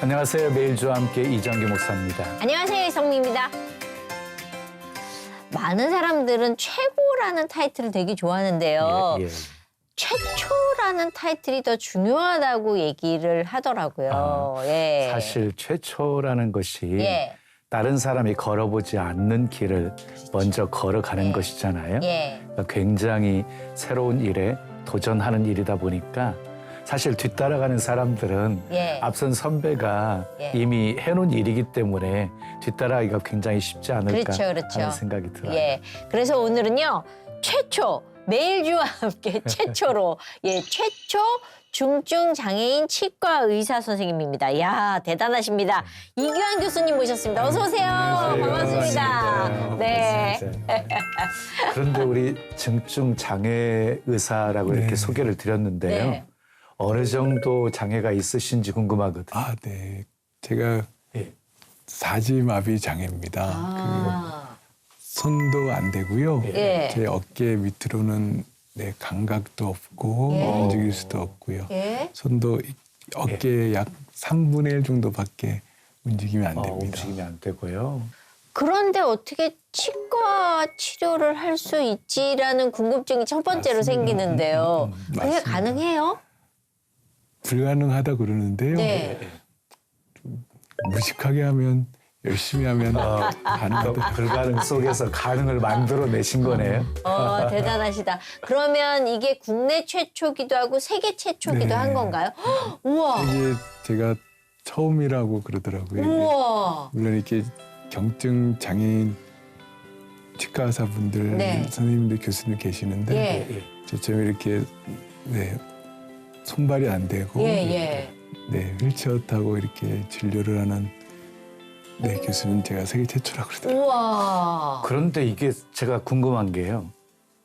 안녕하세요. 매일주와 함께 이정규 목사입니다. 안녕하세요, 이성미입니다. 많은 사람들은 최고라는 타이틀을 되게 좋아하는데요. 예. 최초라는 타이틀이 더 중요하다고 얘기를 하더라고요. 예. 사실 최초라는 것이 예. 다른 사람이 걸어보지 않는 길을 먼저 걸어가는 것이잖아요. 예. 그러니까 굉장히 새로운 일에 도전하는 일이다 보니까 사실 뒤따라가는 사람들은 예. 앞선 선배가 예. 이미 해놓은 일이기 때문에 뒤따라가기가 굉장히 쉽지 않을까 그렇죠. 하는 생각이 들어요. 예. 그래서 오늘은요, 최초, 매일주와 함께 최초로, 최초 중증 장애인 치과 의사 선생님입니다. 야, 대단하십니다. 이규환 교수님 모셨습니다. 어서 오세요. 반갑습니다. 네. 그런데 우리 중증 장애 의사라고 이렇게 소개를 드렸는데요. 네. 어느 정도 장애가 있으신지 궁금하거든요. 네. 제가 예. 사지마비 장애입니다. 손도 안 되고요. 예. 제 어깨 밑으로는 감각도 없고 예. 움직일 수도 없고요. 예. 손도 어깨 약 3분의 1 정도밖에 움직이면 안 됩니다. 움직이면 안 되고요. 그런데 어떻게 치과 치료를 할 수 있지라는 궁금증이 첫 번째로 생기는데요. 그게 맞습니다. 가능해요? 불가능하다 그러는데요. 네. 무식하게 하면 열심히 하면 또 가능하다. 불가능 속에서 가능을 만들어내신 거네요. 대단하시다. 그러면 이게 국내 최초기도 하고 세계 최초기도 네. 한 건가요? 헉, 우와. 이게 제가 처음이라고 그러더라고요. 우와. 물론 이렇게 경증 장애인 치과 의사분들, 네. 선생님들, 교수님 계시는데 예. 저처럼 이렇게 손발이 안 되고 예. 휠체어 타고 이렇게 진료를 하는 교수님 제가 세계 최초라고 그러더라고요. 우와. 그런데 이게 제가 궁금한 게요.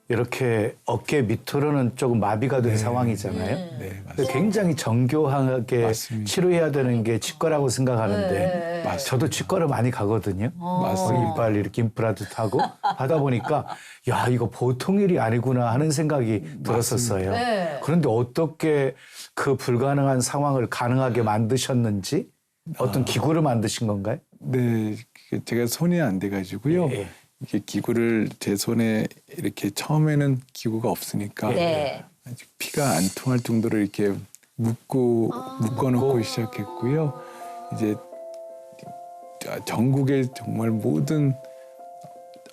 이렇게 어깨 밑으로는 조금 마비가 된 상황이잖아요. 네, 근데 맞습니다. 굉장히 정교하게 맞습니다. 치료해야 되는 게 치과라고 생각하는데 네. 맞습니다. 저도 치과를 많이 가거든요. 맞습니다. 이빨 이렇게 임플란트 타고 하다 보니까 야 이거 보통 일이 아니구나 하는 생각이 들었었어요. 네. 그런데 어떻게 그 불가능한 상황을 가능하게 만드셨는지 어떤 기구를 만드신 건가요? 네, 제가 손이 안 돼가지고요. 예. 이렇게 기구를 제 손에 이렇게 처음에는 기구가 없으니까 네. 아직 피가 안 통할 정도로 이렇게 묶어놓고 시작했고요. 이제 전국의 정말 모든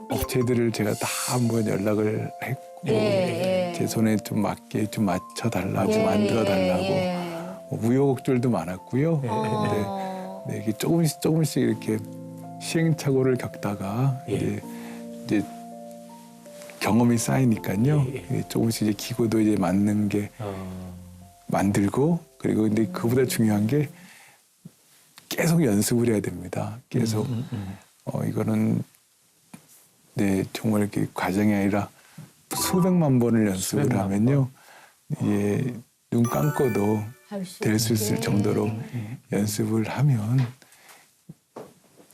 업체들을 제가 다 한번 연락을 했고 예. 제 손에 좀 맞게 좀 맞춰달라고 예. 만들어 달라고 예. 우여곡절도 많았고요. 네, 이게 조금씩 이렇게 시행착오를 겪다가 예. 이제 경험이 쌓이니까요. 예. 조금씩 이제 기구도 이제 맞는 게 만들고 그리고 근데 그보다 중요한 게 계속 연습을 해야 됩니다. 계속 이거는 정말 이렇게 과정이 아니라 수백만 번을 연습을 수백만 하면요, 이게 눈 감고도 될 수 있을 정도로 연습을 하면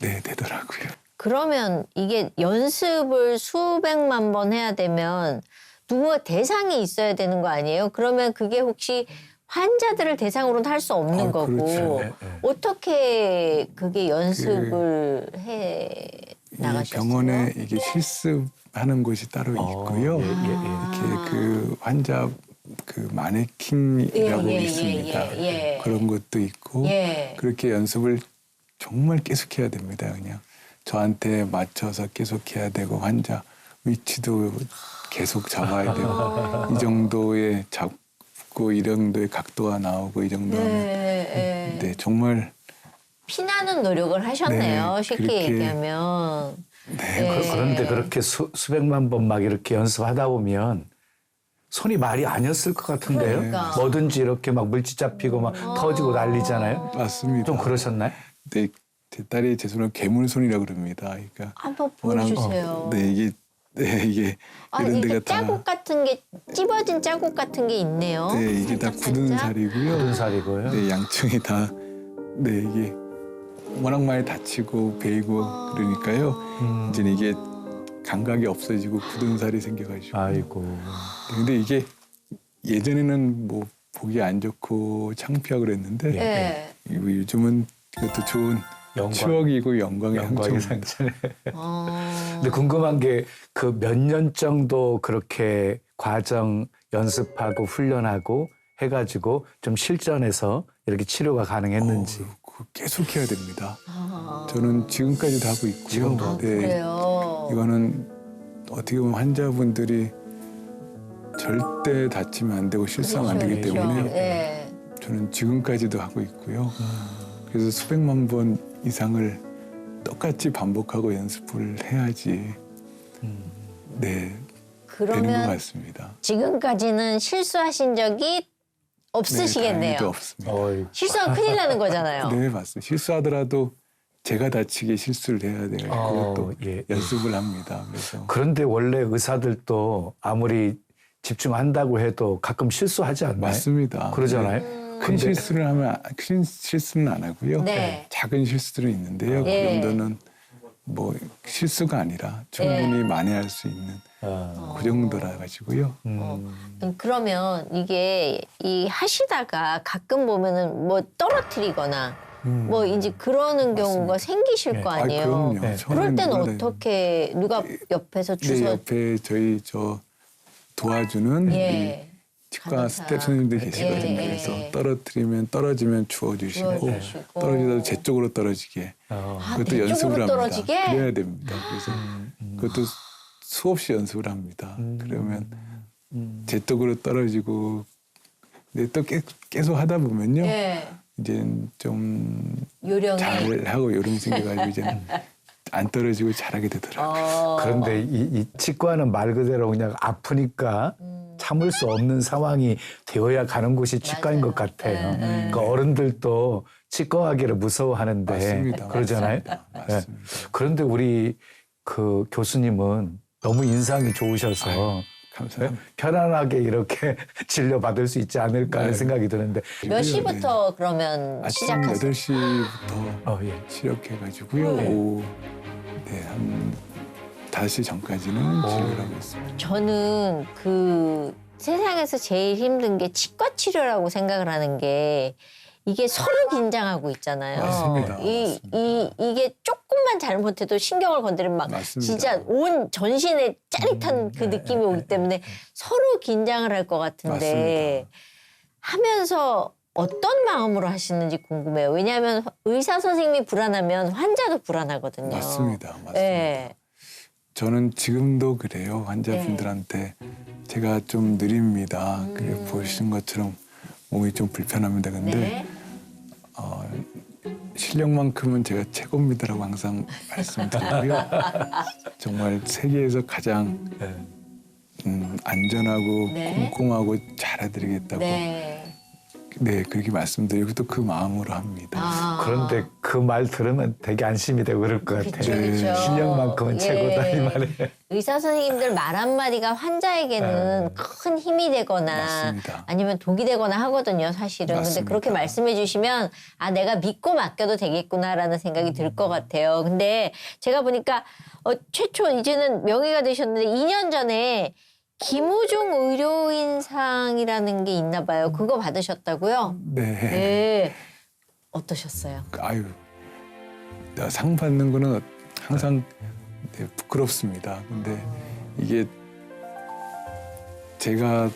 되더라고요. 그러면 이게 연습을 수백만 번 해야 되면 누구가 대상이 있어야 되는 거 아니에요? 그러면 그게 혹시 환자들을 대상으로는 할 수 없는 거고 그렇죠. 어떻게 그게 연습을 해 이 나가셨어요? 병원에 이게 실습하는 곳이 따로 있고요. 이렇게 그 환자 그 마네킹이라고 있습니다. 예. 그런 것도 있고 예. 그렇게 연습을 정말 계속 해야 됩니다. 그냥 저한테 맞춰서 계속 해야 되고 환자 위치도 계속 잡아야 되고 이 정도의 잡고 이 정도의 각도가 나오고 이 정도면 네. 정말 피나는 노력을 하셨네요. 네, 쉽게 그렇게. 얘기하면. 예. 그런데 그렇게 수백만 번 막 이렇게 연습하다 보면 손이 말이 아니었을 것 같은데요. 그러니까. 뭐든지 이렇게 막 물집 잡히고 막 터지고 난리잖아요. 맞습니다. 좀 그러셨나요? 네, 제 딸이 제 손을 괴물손이라고 그럽니다. 그러니까 한번 워낙- 보여주세요. 이게 이게 이런 이게 데가 다 자국 같은 게 찝어진 자국 같은 게 있네요. 이게 다 살짝, 굳은 살짝. 살이고요. 굳은 살이고요. 양쪽이 다 이게 워낙 많이 다치고 베이고 그러니까요. 이제 이게 감각이 없어지고 굳은 살이 생겨가지고. 아이고. 근데 이게 예전에는 뭐 보기 안 좋고 창피하고 그랬는데 예. 요즘은 그것도 좋은 영광. 추억이고 영광의 영광의 상처입니다. 상처네. 어. 근데 궁금한 게 그 몇 년 정도 그렇게 과정 연습하고 훈련하고 해가지고 좀 실전해서 이렇게 치료가 가능했는지. 그거 계속 해야 됩니다. 아. 저는 지금까지도 하고 있고요. 지금도? 아, 네. 그래요. 이거는 어떻게 보면 환자분들이 절대 다치면 안 되고 실수하면 안 되기 그렇죠. 때문에 네. 저는 지금까지도 하고 있고요. 그래서 수백만 번 이상을 똑같이 반복하고 연습을 해야지 네, 되는 것 그러면 같습니다. 지금까지는 실수하신 적이 없으시겠네요. 다행히도 없습니다. 어이. 실수하면 큰일 나는 거잖아요. 네, 맞습니다. 실수하더라도 제가 다치게 실수를 해야 돼요. 그것도 예. 연습을 합니다. 그래서 그런데 원래 의사들도 아무리 집중한다고 해도 가끔 실수하지 않나요? 맞습니다. 그러잖아요. 네. 큰 실수를 하면 큰 실수는 안 하고요. 네. 작은 실수들은 있는데요. 예. 그 정도는 뭐 실수가 아니라 충분히 만회할 수 있는 아, 그 정도라 가지고요. 그러면 이게 이 하시다가 가끔 보면은 뭐 떨어뜨리거나 뭐 이제 그러는 경우가 생기실 네. 거 아, 아니에요. 그럼요. 네. 그럴 때는 처음에는 어떻게 누가 옆에서 네, 주서 옆에 저희 도와주는 예. 이 치과 간호사. 스태프 선생님들 계시거든요. 예, 그래서 예. 떨어지면 주워주시고 주워주시고. 떨어지다도 제 쪽으로 떨어지게 어. 아, 그것도 내 연습을 쪽으로 합니다. 떨어지게? 그래야 됩니다. 그래서 그것도 수없이 연습을 합니다. 그러면 제 쪽으로 떨어지고 근데 또 계속 하다 보면요. 예. 이제 좀 요령이 잘하고 요령 생겨가지고 이제는 안 떨어지고 잘하게 되더라고요. 그런데 이 치과는 말 그대로 그냥 아프니까 참을 수 없는 상황이 되어야 가는 곳이 치과인 맞아요. 것 같아요. 네, 네. 그러니까 어른들도 치과 가기를 무서워하는데 맞습니다. 그러잖아요. 맞습니다. 네. 그런데 우리 그 교수님은 너무 인상이 좋으셔서 감사합니다. 편안하게 이렇게 진료받을 수 있지 않을까 하는 네. 생각이 드는데. 몇 시부터 그러면 아침 시작하세요? 8시부터 예. 시작해가지고요. 네. 오후 한 5시 전까지는 진료를 하고 있습니다. 저는 그 세상에서 제일 힘든 게 치과 치료라고 생각을 하는 게 이게 서로 긴장하고 있잖아요. 맞습니다. 이게 조금만 잘못해도 신경을 건드리면 막 맞습니다. 진짜 온 전신에 짜릿한 그 느낌이 오기 때문에 서로 긴장을 할 것 같은데 하면서 어떤 마음으로 하시는지 궁금해요. 왜냐하면 의사 선생님이 불안하면 환자도 불안하거든요. 맞습니다. 맞습니다. 네. 저는 지금도 그래요. 환자분들한테 제가 좀 느립니다. 그래 보시는 것처럼 몸이 좀 불편합니다. 근데 네. 실력만큼은 제가 최고입니다라고 항상 말씀드리고요. 정말 세계에서 가장 네. 안전하고 네. 꼼꼼하고 잘해드리겠다고 네. 그렇게 말씀드리고 또 그 마음으로 합니다. 아. 그런데 그 말 들으면 되게 안심이 되고 그럴 것 같아요. 그쵸, 그쵸. 실력만큼은 예. 최고다 이 말에. 의사 선생님들 말 한마디가 환자에게는 큰 힘이 되거나 맞습니다. 아니면 독이 되거나 하거든요, 사실은. 근데 맞습니다. 그렇게 말씀해 주시면 아, 내가 믿고 맡겨도 되겠구나라는 생각이 들 것 같아요. 근데 제가 보니까 최초 이제는 명예가 되셨는데 2년 전에 김우중 의료인상이라는 게 있나 봐요. 그거 받으셨다고요? 네. 네. 어떠셨어요? 아유, 내가 상 받는 거는 항상 부끄럽습니다. 근데 이게 제가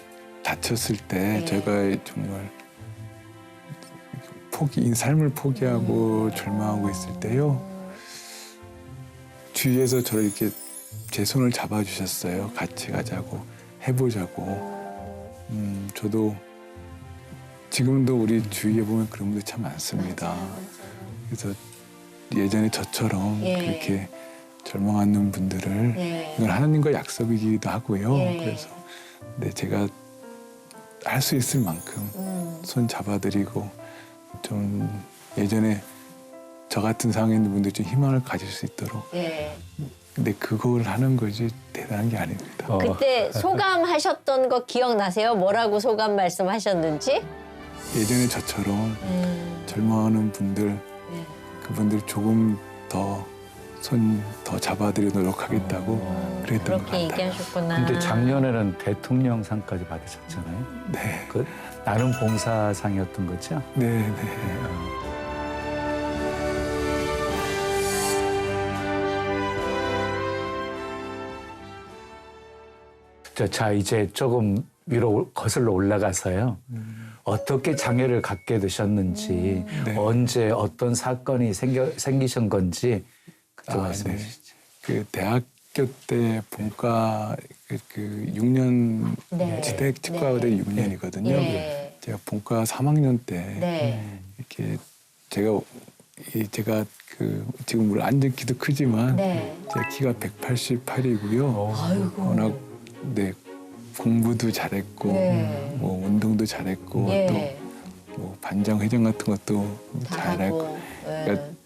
다쳤을 때 네. 제가 정말 삶을 포기하고 절망하고 있을 때요. 주위에서 저를 이렇게 제 손을 잡아주셨어요. 같이 가자고 해보자고. 저도 지금도 우리 주위에 보면 그런 분들 참 많습니다. 그래서 예전에 저처럼 예. 그렇게 절망하는 분들을 예. 이건 하나님과 약속이기도 하고요. 예. 그래서 제가 할 수 있을 만큼 손 잡아드리고 좀 예전에 저 같은 상황에 있는 분들 좀 희망을 가질 수 있도록. 예. 근데 그걸 하는 거지 대단한 게 아닙니다. 그때 소감하셨던 거 기억나세요? 뭐라고 소감 말씀하셨는지? 예전에 저처럼 절망하는 분들, 네. 그분들 조금 더 손 더 잡아드려 노력하겠다고 그랬던 것 그렇게 같아요. 얘기하셨구나. 근데 작년에는 대통령상까지 받으셨잖아요. 네, 그 나는 봉사상이었던 거죠? 네, 네. 자, 이제 조금 위로 거슬러 올라가서요. 어떻게 장애를 갖게 되셨는지, 네. 언제 어떤 사건이 생기신 건지 좀 말씀해 네. 주시죠. 그 대학교 때 본과 그 6년 네. 지대학 치과의대 네. 6년이거든요. 예. 제가 본과 3학년 때 네. 이렇게 제가 그 지금 물론 앉은 키도 크지만 네. 제 키가 188이고요. 아이고. 워낙 네 공부도 잘했고 네. 뭐 운동도 잘했고 예. 또 뭐 반장 회장 같은 것도 다 잘했고 하고. 예. 그러니까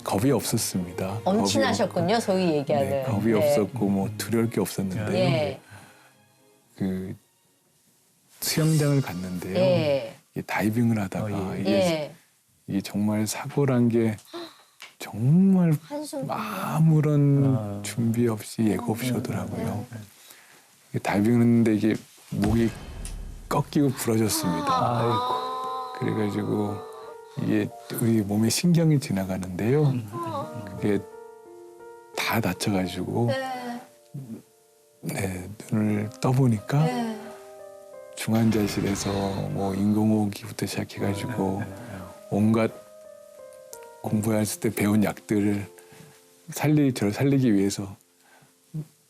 겁이 없었습니다. 엄친하셨군요, 소위 얘기하는. 네, 겁이 네. 없었고 뭐 두려울 게 없었는데요. 예. 그 수영장을 갔는데요. 예. 이게 다이빙을 하다가 예. 이게, 예. 이게 정말 사고란 게 정말 한숨. 아무런 준비 없이 예고 없이 오더라고요. 이게 다이빙을 했는데 이게 목이 꺾이고 부러졌습니다. 아이고. 그래가지고 이게 우리 몸에 신경이 지나가는데요. 그게 다 다쳐가지고 네, 눈을 떠보니까 중환자실에서 뭐 인공호흡기부터 시작해가지고 온갖 공부했을 때 배운 약들을 저를 살리기 위해서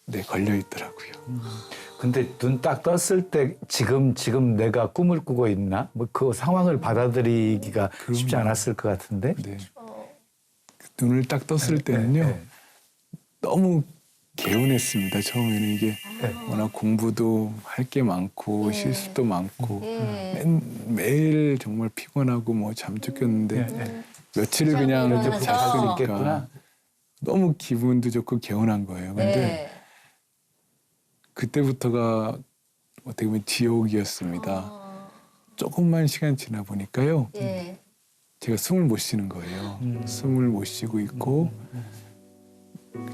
네, 걸려 있더라고요. 근데 눈 딱 떴을 때 지금 내가 꿈을 꾸고 있나? 뭐 그 상황을 받아들이기가 쉽지 그럼요. 않았을 것 같은데. 네. 눈을 딱 떴을 때는요. 네. 너무 개운했습니다. 처음에는 이게 네. 워낙 공부도 할 게 많고 실수도 많고 예. 매일 정말 피곤하고 뭐 잠도 꼈는데 네. 며칠을 그냥 일어나서. 이제 잘수 잤으니까 있겠구나. 너무 기분도 좋고 개운한 거예요. 근데 네. 그때부터가 어떻게 보면 지옥이었습니다. 조금만 시간 지나 보니까요. 예. 제가 숨을 못 쉬는 거예요. 숨을 못 쉬고 있고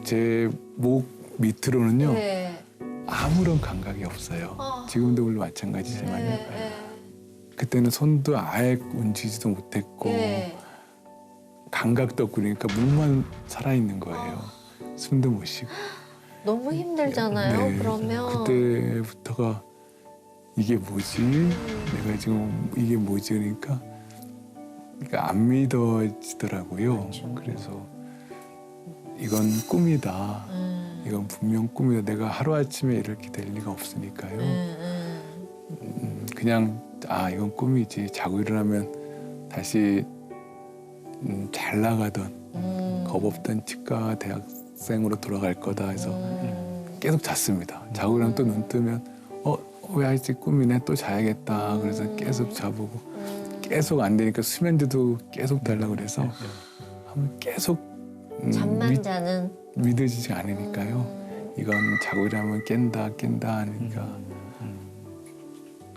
제 목 밑으로는요. 예. 아무런 감각이 없어요. 지금도 물론 마찬가지지만요. 예. 그때는 손도 아예 움직이지도 못했고 예. 감각도 없고 그러니까 몸만 살아있는 거예요. 숨도 못 쉬고. 너무 힘들잖아요. 네. 그러면. 그때부터가 이게 뭐지? 내가 지금 이게 뭐지? 그러니까 안 믿어지더라고요. 그래서 이건 꿈이다. 이건 분명 꿈이다. 내가 하루아침에 이렇게 될 리가 없으니까요. 그냥 이건 꿈이지. 자고 일어나면 다시 잘 나가던 겁 없던 치과 대학생으로 돌아갈 거다 해서 계속 잤습니다. 자고 일어나면 또 눈 뜨면 왜 아직 꿈이네 또 자야겠다. 그래서 계속 자보고 계속 안 되니까 수면제도 계속 달라고 그래서 하면 계속 잠만 자는. 믿어지지 않으니까요. 이건 자고 일어나면 깬다 하니까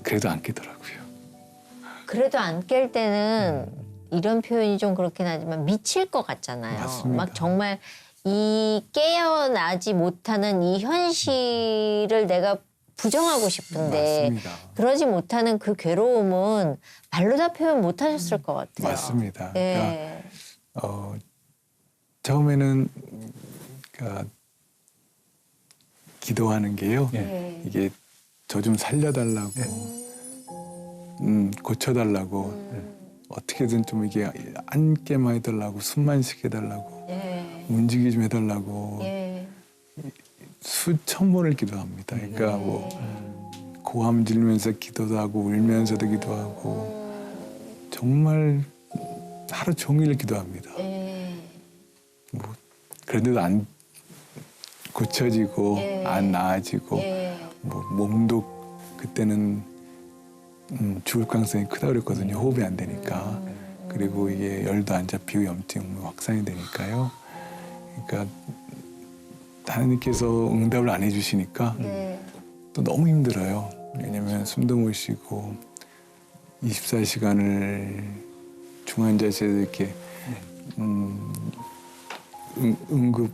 그래도 안 깨더라고요. 그래도 안 깰 때는 이런 표현이 좀 그렇긴 하지만 미칠 것 같잖아요. 맞습니다. 막 정말 이 깨어나지 못하는 이 현실을 내가 부정하고 싶은데 맞습니다. 그러지 못하는 그 괴로움은 말로 다 표현 못 하셨을 것 같아요. 맞습니다. 예. 그러니까 처음에는 그러니까 기도하는 게요. 예. 이게 저 좀 살려달라고, 고쳐달라고, 어떻게든 좀 이게 앉게만 해달라고, 숨만 쉬게 해달라고, 예. 움직이 좀 해달라고 예. 수천 번을 기도합니다. 그러니까 뭐 고함 지르면서 기도도 하고 울면서도 기도하고 정말 하루 종일 기도합니다. 예. 뭐 그런데도 안 고쳐지고 예. 안 나아지고 예. 뭐 몸도 그때는 죽을 가능성이 크다 그랬거든요. 호흡이 안 되니까. 그리고 이게 열도 안 잡히고 염증 확산이 되니까요. 그러니까 하나님께서 응답을 안 해주시니까 네. 또 너무 힘들어요. 왜냐면 숨도 못 쉬고 24시간을 중환자실에 이렇게 응급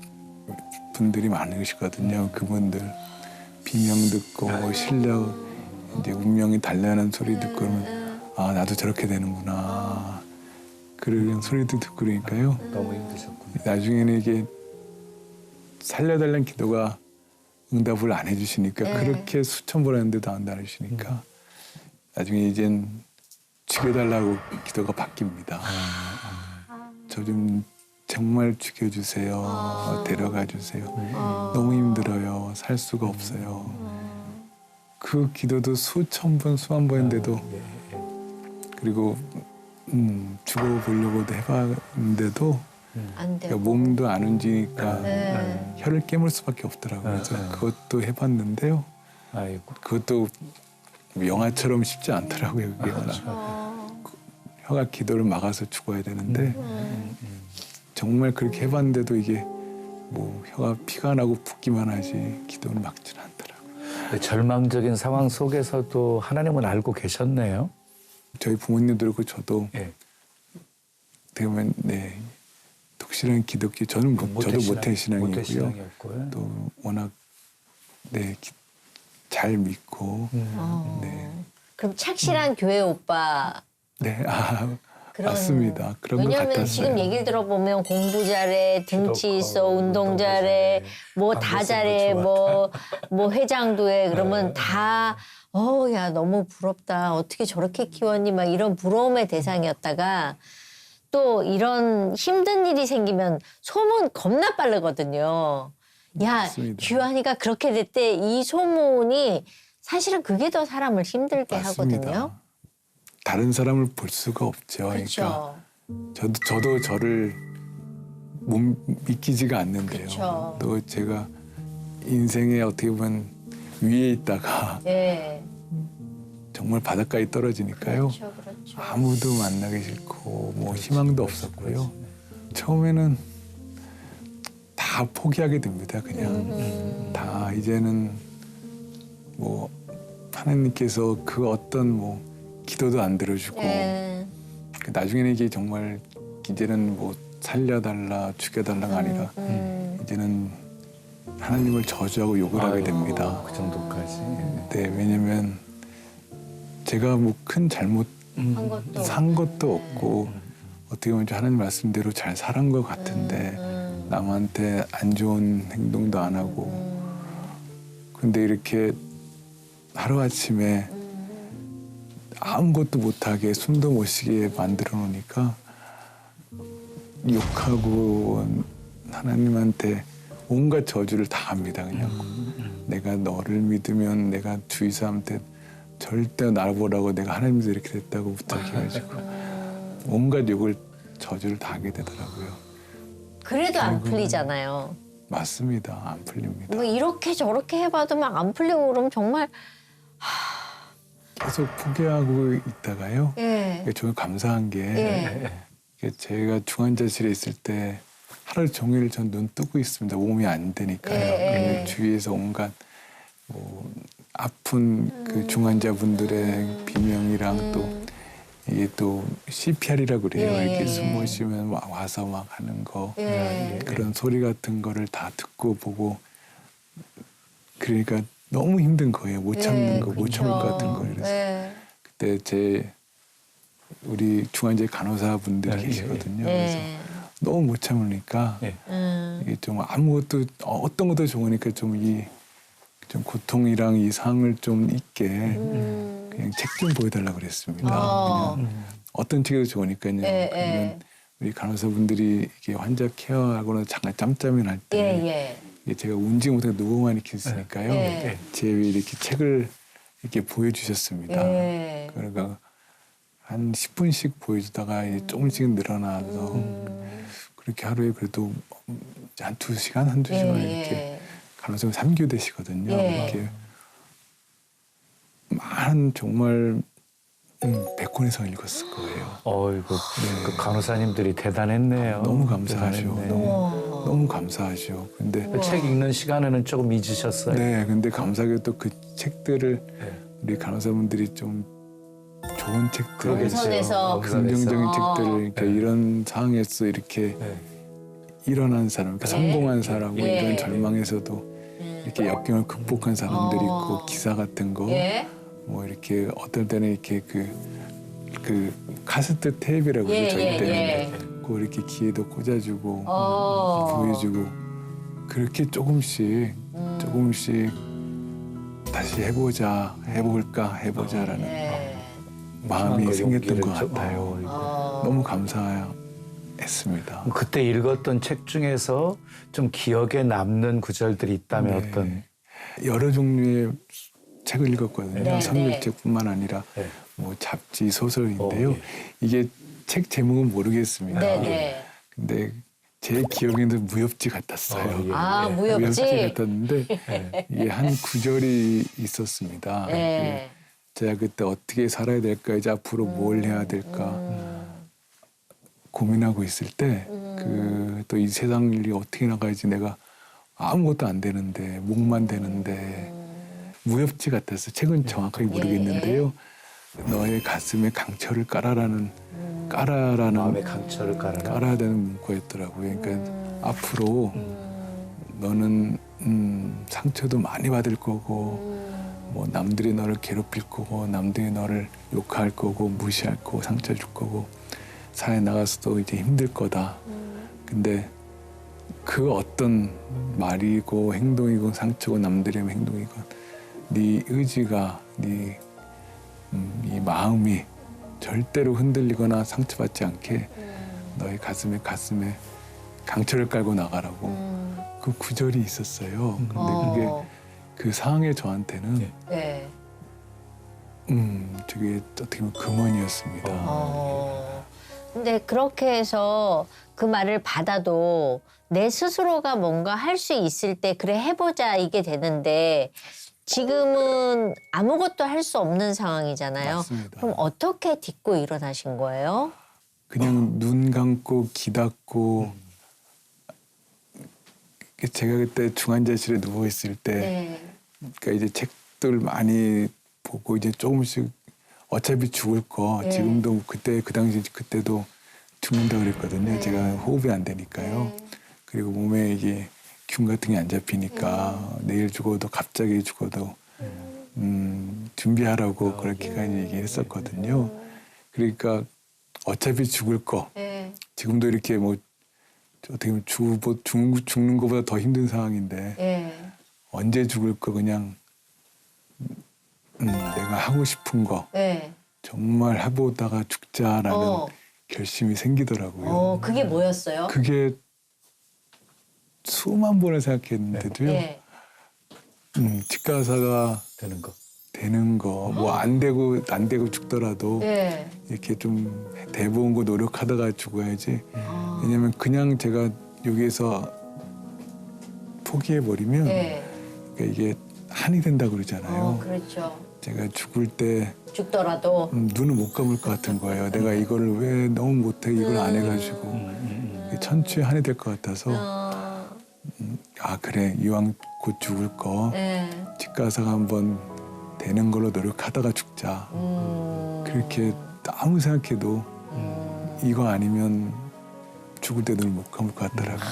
분들이 많으시거든요. 그분들 비명 듣고 실력 이제 운명이 달라는 소리 듣고 그러면 나도 저렇게 되는구나 그런 소리도 듣고 그러니까요. 너무 힘드셨군요. 나중에는 이게 살려달라는 기도가 응답을 안 해주시니까 네. 그렇게 수천 번 했는데도 안 해주시니까 나중에 이젠 죽여달라고 기도가 바뀝니다. 저 좀 정말 죽여주세요. 데려가 주세요. 너무 힘들어요. 살 수가 없어요. 그 기도도 수천 번, 수만 번 했는데도 그리고 죽어보려고도 해봤는데도 안 되고. 몸도 안 움직이니까 네. 혀를 깨물 수밖에 없더라고요. 그래서 그것도 해봤는데요. 아이고. 그것도 영화처럼 쉽지 않더라고요. 그게 혀가 기도를 막아서 죽어야 되는데 정말 그렇게 해봤는데도 이게 뭐 혀가 피가 나고 붓기만 하지 기도를 막지는 않더라고요. 절망적인 상황 속에서도 하나님은 알고 계셨네요. 저희 부모님도 그렇고 저도 예. 어떻게 보면 네 독실한 기독교 저는 저도 모태신앙이고요. 모태신앙이었고요. 또 워낙 네 잘 믿고 네. 그럼 착실한 교회 오빠. 네, 그런- 맞습니다. 그런 것 왜냐면 같았어요. 지금 얘기를 들어보면 공부 잘해, 등치 기독하고, 있어, 운동 잘해, 뭐 다 방구석도 잘해, 좋았다. 뭐 회장도 해. 그러면 다, 야, 너무 부럽다. 어떻게 저렇게 키웠니? 막 이런 부러움의 대상이었다가 또 이런 힘든 일이 생기면 소문 겁나 빠르거든요. 야, 맞습니다. 규환이가 그렇게 됐대. 이 소문이 사실은 그게 더 사람을 힘들게 맞습니다. 하거든요. 다른 사람을 볼 수가 없죠. 그렇죠. 그러니까 저도 저를 못 믿기지가 않는데요. 그쵸. 또 제가 인생에 어떻게 보면 위에 있다가 예. 정말 바닷가에 떨어지니까요. 그렇죠, 그렇죠. 아무도 만나기 싫고 뭐 희망도 없었고요. 처음에는 다 포기하게 됩니다. 그냥 다 이제는 뭐 하나님께서 그 어떤 뭐 기도도 안 들어주고 예. 나중에는 이게 정말 이제는 뭐 살려달라 죽여달라가 아니라 이제는 하나님을 저주하고 욕을 하게 됩니다. 그 정도까지. 네, 왜냐면 제가 뭐 큰 잘못 한 것도 산 것도 없고 어떻게 보면 하나님 말씀대로 잘 살은 것 같은데 남한테 안 좋은 행동도 안 하고 근데 이렇게 하루아침에 아무것도 못하게 숨도 못 쉬게 만들어 놓으니까 욕하고 하나님한테 온갖 저주를 다 합니다. 그냥 내가 너를 믿으면 내가 주위 사람한테 절대 나를 보라고 내가 하나님에서 이렇게 됐다고 부탁해가지고 온갖 욕을 저주를 다 하게 되더라고요. 그래도 안 풀리잖아요. 맞습니다. 안 풀립니다. 뭐 이렇게 저렇게 해봐도 막 안 풀리고 그러면 정말 계속 포기하고 있다가요. 예. 정말 감사한 게 예. 제가 중환자실에 있을 때 하루 종일 전 눈 뜨고 있습니다. 몸이 안 되니까요. 예. 근데 주위에서 온갖 뭐 아픈 그 중환자분들의 비명이랑 또 이게 또 CPR이라고 그래요. 예, 이렇게 예, 숨 예. 못 쉬면 와서 막 하는 거 예. 그런 소리 같은 거를 다 듣고 보고 그러니까 너무 힘든 거예요. 못 참는 거, 못 참을 것 같은 거예요. 그래서 예. 그때 우리 중환자 간호사분들이 예, 계시거든요. 그래서 예. 너무 못 참으니까 예. 이게 좀 아무것도 어떤 것도 좋으니까 좀 고통이랑 이 상을 좀 있게 그냥 책 좀 보여달라고 그랬습니다. 그냥 어떤 책이 좋으니까요. 예, 그러면 예. 우리 간호사분들이 이렇게 환자 케어하거나 잠깐 짬짬이 날 때 예. 이게 제가 운지 못해 누워만 이렇게 있으니까요. 예. 제 위에 이렇게 책을 이렇게 보여주셨습니다. 예. 그러니까 한 10분씩 보여주다가 이제 조금씩 늘어나서 그렇게 하루에 그래도 한 2시간, 한두 시간 이렇게 간호사 3교대시거든요. 예. 이렇게 많은 정말 100권 이상 읽었을 거예요. 어이구, 그 간호사님들이 대단했네요. 너무 감사하죠. 대단했네. 너무 감사하죠. 근데 그책 읽는 시간에는 조금 잊으셨어요? 네, 근데 감사하게 또 그 책들을 네. 우리 간호사분들이 좀 좋은 책들, 그러겠죠. 겸손해서. 긍정적인 어. 책들을 그러니까 네. 이런 상황에서 이렇게 네. 일어난 사람, 그러니까 성공한 사람, 예. 이런 절망에서도 이렇게 역경을 극복한 사람들이 있고 기사 같은 거, 예. 뭐 이렇게 어떨 때는 이렇게 그 카세트 테이프라고 예, 그러죠. 저희 예, 때는 예. 그거 이렇게 귀에도 꽂아주고 어. 보여주고 그렇게 조금씩 조금씩 다시 해볼까라는 네. 마음이 생겼던 것 용기를 같아요. 어. 너무 감사했습니다. 그때 읽었던 책 중에서 좀 기억에 남는 구절들이 있다면 네. 어떤? 여러 종류의 책을 읽었거든요. 네, 선별책뿐만 아니라 네. 뭐 잡지, 소설인데요. 예. 이게 책 제목은 모르겠습니다. 네네. 근데 제 기억에는 무협지 같았어요. 예. 아, 무협지 무협지? 같았는데 이게 한 구절이 있었습니다. 네. 제가 그때 어떻게 살아야 될까, 이제 앞으로 뭘 해야 될까 고민하고 있을 때 그 또 이 세상 일이 어떻게 나가야지, 내가 아무것도 안 되는데 목만 되는데 무협지 같았어요. 책은 정확하게 모르겠는데요. 너의 가슴에 강철을 깔아라는 마음의 강철을 깔아라. 깔아야 되는 문구였더라고요. 그러니까 앞으로 너는 상처도 많이 받을 거고 뭐 남들이 너를 괴롭힐 거고 남들이 너를 욕할 거고 무시할 거고 상처 줄 거고 사회 나가서도 이제 힘들 거다. 근데 그 어떤 말이고 행동이고 상처고 남들의 행동이고 네 의지가 네 이 마음이 절대로 흔들리거나 상처받지 않게 너의 가슴에 강철을 깔고 나가라고 그 구절이 있었어요. 근데 그게 그 상황에 저한테는 네. 되게 어떻게 보면 금원이었습니다. 근데 그렇게 해서 그 말을 받아도 내 스스로가 뭔가 할 수 있을 때 그래 해보자 이게 되는데 지금은 아무것도 할 수 없는 상황이잖아요. 맞습니다. 그럼 어떻게 딛고 일어나신 거예요? 그냥 눈 감고 귀 닫고 제가 그때 중환자실에 누워 있을 때 네. 그러니까 이제 책들 많이 보고 이제 조금씩 어차피 죽을 거 네. 지금도 그때 그 당시 그때도 죽는다 그랬거든요. 네. 제가 호흡이 안 되니까요. 그리고 몸에 이게 균 같은 게 안 잡히니까 내일 죽어도 갑자기 죽어도 준비하라고 그렇게까지 얘기했었거든요. 그러니까 어차피 죽을 거 네. 지금도 이렇게 뭐 어떻게 보면 죽는 것보다 더 힘든 상황인데 네. 언제 죽을 거 그냥 내가 하고 싶은 거 네. 정말 해보다가 죽자라는 결심이 생기더라고요. 그게 뭐였어요? 그게 수만 번을 생각했는데도요. 네. 치과 의사가 되는 거. 되는 거 뭐 안 되고 죽더라도 네. 이렇게 좀 대보은 거 노력하다가 죽어야지. 왜냐면 그냥 제가 여기에서 포기해버리면 네. 그러니까 이게 한이 된다고 그러잖아요. 그렇죠. 제가 죽을 때 죽더라도. 눈을 못 감을 것 같은 거예요. 내가 이거를 왜 너무 못해 이걸 안 해가지고 천추에 한이 될 것 같아서 아 그래 이왕 곧 죽을 거 네. 치과 의사가 한번 되는 걸로 노력하다가 죽자. 그렇게 아무 생각해도 이거 아니면 죽을 때 눈을 못 감을 것 같더라고요.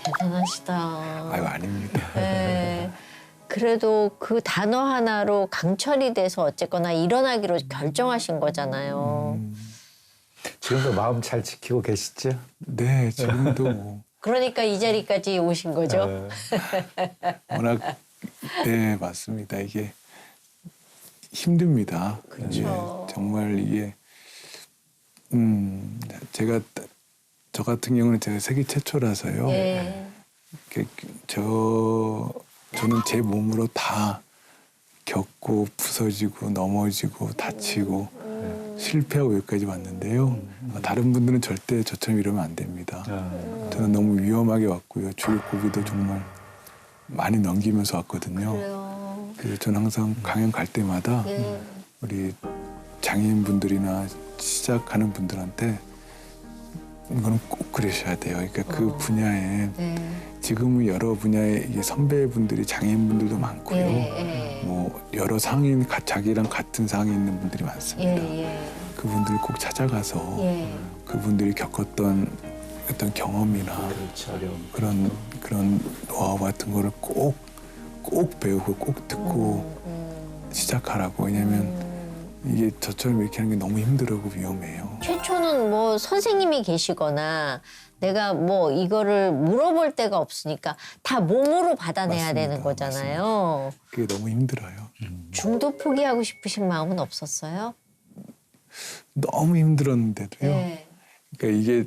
대단하시다. 아유 아닙니다. 네. 그래도 그 단어 하나로 강철이 돼서 어쨌거나 일어나기로 결정하신 거잖아요. 지금도 마음 잘 지키고 계시죠? 네 지금도 뭐 그러니까 이 자리까지 오신 거죠? 워낙 네 맞습니다. 이게 힘듭니다. 그렇죠. 정말 이게 제가 저 같은 경우는 제가 세계 최초라서요. 예. 저는 제 몸으로 다 겪고 부서지고 넘어지고 다치고 실패하고 여기까지 왔는데요. 다른 분들은 절대 저처럼 이러면 안 됩니다. 저는 너무 위험하게 왔고요. 죽을 고비도 정말 많이 넘기면서 왔거든요. 그래요. 그래서 저는 항상 강연 갈 때마다 예. 우리 장애인분들이나 시작하는 분들한테 이거는 꼭 그러셔야 돼요. 그러니까 그 분야에 네. 지금은 여러 분야의 이게 선배분들이 장애인분들도 많고요. 예. 뭐 여러 상인 자기랑 같은 상에 있는 분들이 많습니다. 예. 그분들 꼭 찾아가서 예. 그분들이 겪었던 어떤 경험이나 그렇죠. 어려움. 그런 노하우 같은 거를 꼭 배우고 꼭 듣고 시작하라고. 왜냐면 이게 저처럼 이렇게 하는 게 너무 힘들고 위험해요. 최초는 뭐 선생님이 계시거나 내가 뭐 이거를 물어볼 데가 없으니까 다 몸으로 받아내야 맞습니다. 되는 거잖아요. 그게 너무 힘들어요. 중도 포기하고 싶으신 마음은 없었어요? 너무 힘들었는데도요. 예. 그러니까 이게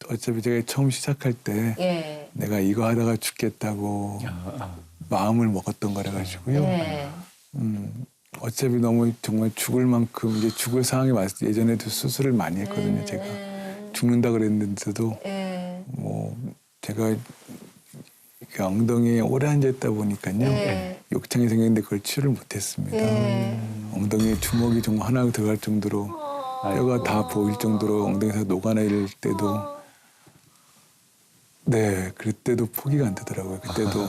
어차피 제가 처음 시작할 때 예. 내가 이거 하다가 죽겠다고 마음을 먹었던 거라 가지고요. 예. 어차피 너무 정말 죽을 만큼 이제 죽을 상황이 왔을 때 예전에도 수술을 많이 했거든요. 제가 죽는다 그랬는데도 예. 뭐 제가 그 엉덩이에 오래 앉아 있다 보니까요. 예. 욕창이 생겼는데 그걸 치료를 못했습니다. 예. 엉덩이에 주먹이 정말 하나 들어갈 정도로 뼈가 다 보일 정도로 엉덩이에서 녹아내릴 때도 네 그때도 포기가 안 되더라고요. 그때도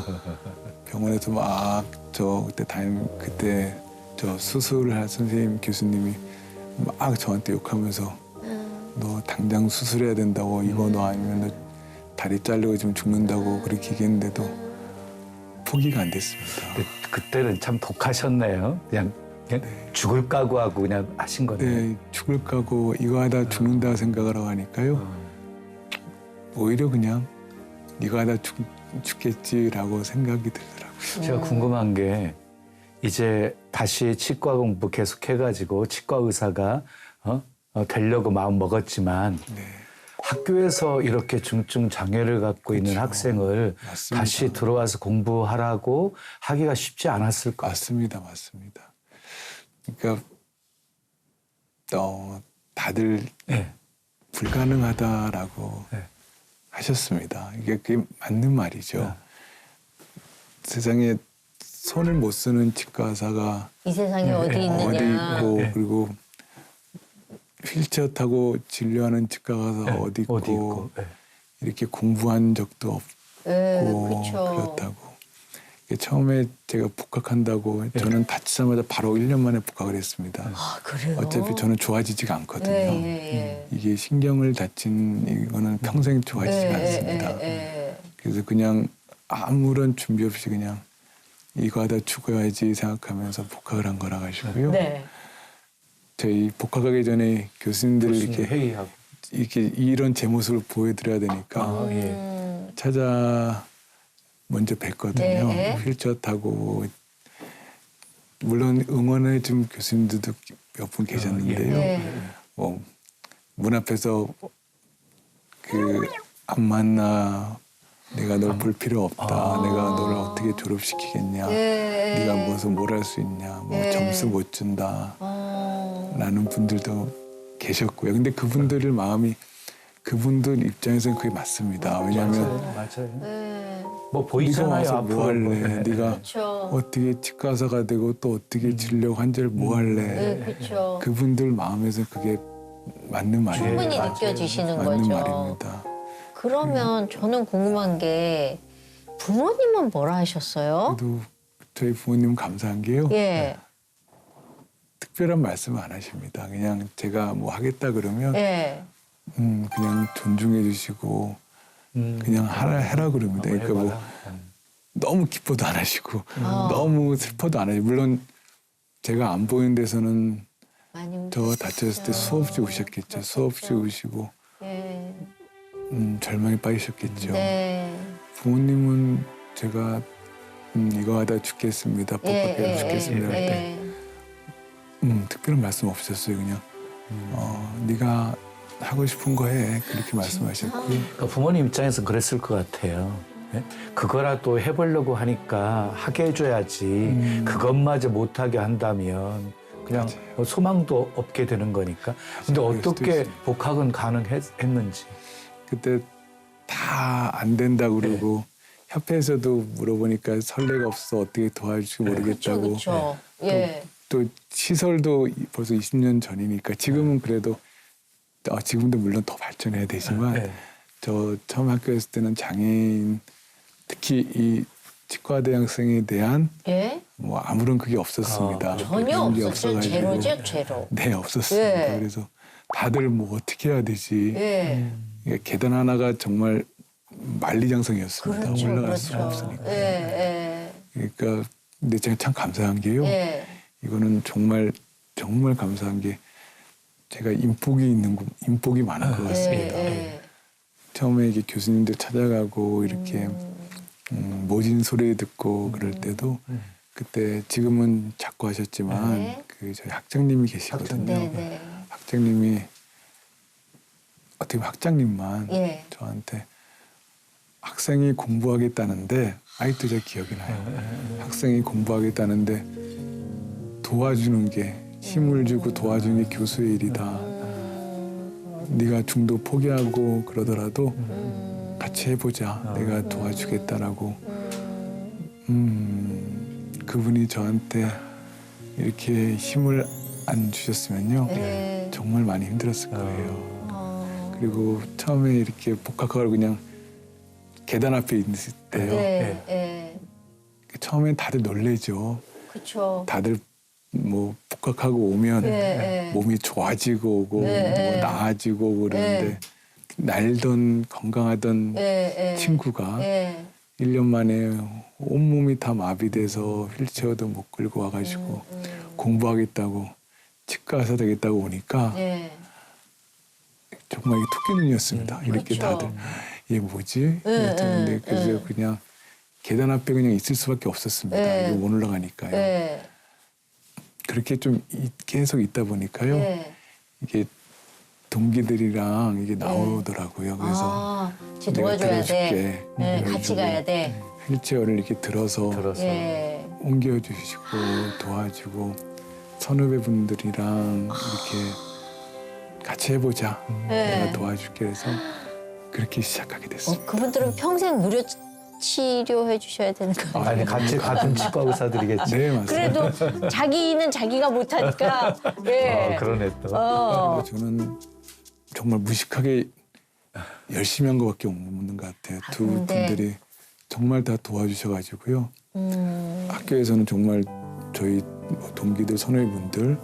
병원에서 막 그때 저 수술을 할 선생님 교수님이 막 저한테 욕하면서 너 당장 수술해야 된다고 이거 너 아니면 너 다리 자르고 지금 죽는다고 그렇게 얘기했는데도 포기가 안 됐습니다. 그때는 참 독하셨네요. 그냥 죽을 각오하고 그냥 하신 거네요. 네, 죽을 까고 이거 하다 죽는다 생각을 하고 하니까요. 오히려 그냥 이거 하다 죽겠지라고 생각이 들더라고요. 제가 궁금한 게 이제 다시 치과 공부 계속 해가지고 치과 의사가 되려고 마음 먹었지만 네, 학교에서 이렇게 중증 장애를 갖고 있는 그렇죠. 학생을 맞습니다. 다시 들어와서 공부하라고 하기가 쉽지 않았을 것 같아요. 맞습니다. 그러니까 다들 네. 불가능하다라고 네. 하셨습니다. 그게 맞는 말이죠. 네. 세상에 손을 못 쓰는 치과 의사가 이 세상에 어디 어디 있느냐. 있고 네. 그리고 휠체어 타고 진료하는 치과 의사가 네. 어디 있고 네. 이렇게 공부한 적도 없고 예, 그렇죠. 그렇다고. 처음에 제가 복학한다고 저는 다치자마자 바로 1년 만에 복학을 했습니다. 아, 그래요? 어차피 저는 좋아지지가 않거든요. 예. 이게 신경을 다친 이거는 평생 좋아지지가 않습니다. 그래서 그냥 아무런 준비 없이 그냥 이거 하다 죽어야지 생각하면서 복학을 한 거라 가지고요. 네. 저희 복학하기 전에 교수님들 이렇게 회의하고. 이런 제 모습을 보여드려야 되니까 아, 예. 찾아 먼저 뵀거든요. 네. 휠체어 타고 물론 응원해 준 교수님들도 몇 분 계셨는데요. 네. 문 앞에서 안 만나 내가 널 볼 필요 없다. 내가 너를 어떻게 졸업시키겠냐. 네가 무슨 뭘 할 수 있냐. 점수 못 준다. 라는 분들도 계셨고요. 근데 그분들의 마음이 그분들 입장에서는 그게 맞습니다. 왜냐하면 맞아요. 뭐 네가 보이잖아요. 와서 뭐 할래? 네가 그렇죠. 어떻게 치과 의사가 되고 또 어떻게 진료 환자를 뭐 할래? 네, 그렇죠. 그분들 마음에서 그게 맞는 말이에요. 충분히 맞아요. 느껴지시는 맞는 거죠. 말입니다. 그러면 저는 궁금한 게 부모님은 뭐라 하셨어요? 그래도 저희 부모님 감사한 게요. 예. 특별한 말씀을 안 하십니다. 그냥 제가 뭐 하겠다 그러면 예. 그냥 존중해 주시고 그냥 해라 그럽니다. 그러니까 뭐 너무 기뻐도 안 하시고 너무 슬퍼도 안 하시고 물론 제가 안 보이는 데서는 많이 저 다쳤을 때 수없이 우셨겠죠. 수없이 우시고 예. 절망에 빠지셨겠죠. 네. 부모님은 제가 이거 하다 죽겠습니다. 복학해서 죽겠습니다. 할 때 특별한 말씀 없으셨어요. 그냥 네가 하고 싶은 거 해. 그렇게 말씀하셨고요. 그러니까 부모님 입장에서 그랬을 것 같아요. 예? 그거라도 해보려고 하니까 하게 해줘야지. 그것마저 못하게 한다면 그냥 뭐 소망도 없게 되는 거니까. 근데 그럴 수도 어떻게 있어요. 복학은 가능했는지. 그때 다 안 된다 그러고 협회에서도 물어보니까 선례가 없어 어떻게 도와줄지 모르겠다고. 그렇죠. 예. 또 시설도 벌써 20년 전이니까 지금은 그래도 지금도 물론 더 발전해야 되지만 네. 저 처음 학교였을 때는 장애인 특히 이 치과대 학생에 대한 예? 뭐 아무런 그게 없었습니다. 전혀 그런 게 없었어요. 없어가지고. 제로죠, 제로. 네, 없었습니다. 예. 그래서 다들 뭐 어떻게 해야 되지? 예. 이게 계단 하나가 정말 만리장성이었습니다. 그렇죠, 올라갈 수가 그렇죠. 없으니까. 예, 그러니까 근데 제가 참 감사한 게요. 예. 이거는 정말 정말 감사한 게 제가 인복이 많은 것 같습니다. 예. 처음에 이게 교수님들 찾아가고 이렇게 모진 소리 듣고 그럴 때도 그때 지금은 자꾸 하셨지만 네. 그 저희 학장님이 계시거든요. 네. 학장님이 어떻게 보면 학장님만 예. 저한테 학생이 공부하겠다는데 아직도 제 기억이 나요. 학생이 공부하겠다는데 도와주는 게 힘을 주고 도와주는 게 교수의 일이다. 네가 중도 포기하고 그러더라도 같이 해보자. 내가 도와주겠다라고. 그분이 저한테 이렇게 힘을 안 주셨으면요. 네. 정말 많이 힘들었을 거예요. 그리고 처음에 이렇게 복학하고 그냥 계단 앞에 있을 때요. 네. 처음엔 다들 놀래죠. 그렇죠. 다들 뭐 복학하고 오면 네. 몸이 좋아지고 오고 네. 뭐 나아지고 오고 그러는데 날던 건강하던 네. 친구가 네. 1년 만에 온몸이 다 마비돼서 휠체어도 못 끌고 와가지고 공부하겠다고 치과 의사 되겠다고 오니까 네. 정말 이게 토끼 눈이었습니다. 이렇게 그렇죠. 다들 얘 뭐지? 이랬는데 그래서 그냥 계단 앞에 그냥 있을 수밖에 없었습니다. 네. 이거 못 올라가니까요. 네. 그렇게 좀 계속 있다 보니까요. 네. 이게 동기들이랑 이게 나오더라고요. 그래서 쟤 내가 도와줘야 돼. 들어줄게. 네, 그래가지고 같이 가야 돼. 휠체어를 이렇게 들어서 예. 옮겨주시고 도와주고 선후배분들이랑 이렇게 같이 해보자. 네. 내가 도와줄게 해서 그렇게 시작하게 됐습니다. 그분들은 평생 무료 치료해 주셔야 되는 거 아니에요? 아니 같은 치과 의사들이겠지. 네, 맞습니다. 그래도 자기는 자기가 못하니까. 예. 그러네 또. 어. 저는 정말 무식하게 열심히 한 것밖에 없는 것 같아요. 두 근데- 분들이 정말 다 도와주셔가지고요. 학교에서는 정말 저희 뭐 동기들 선후배분들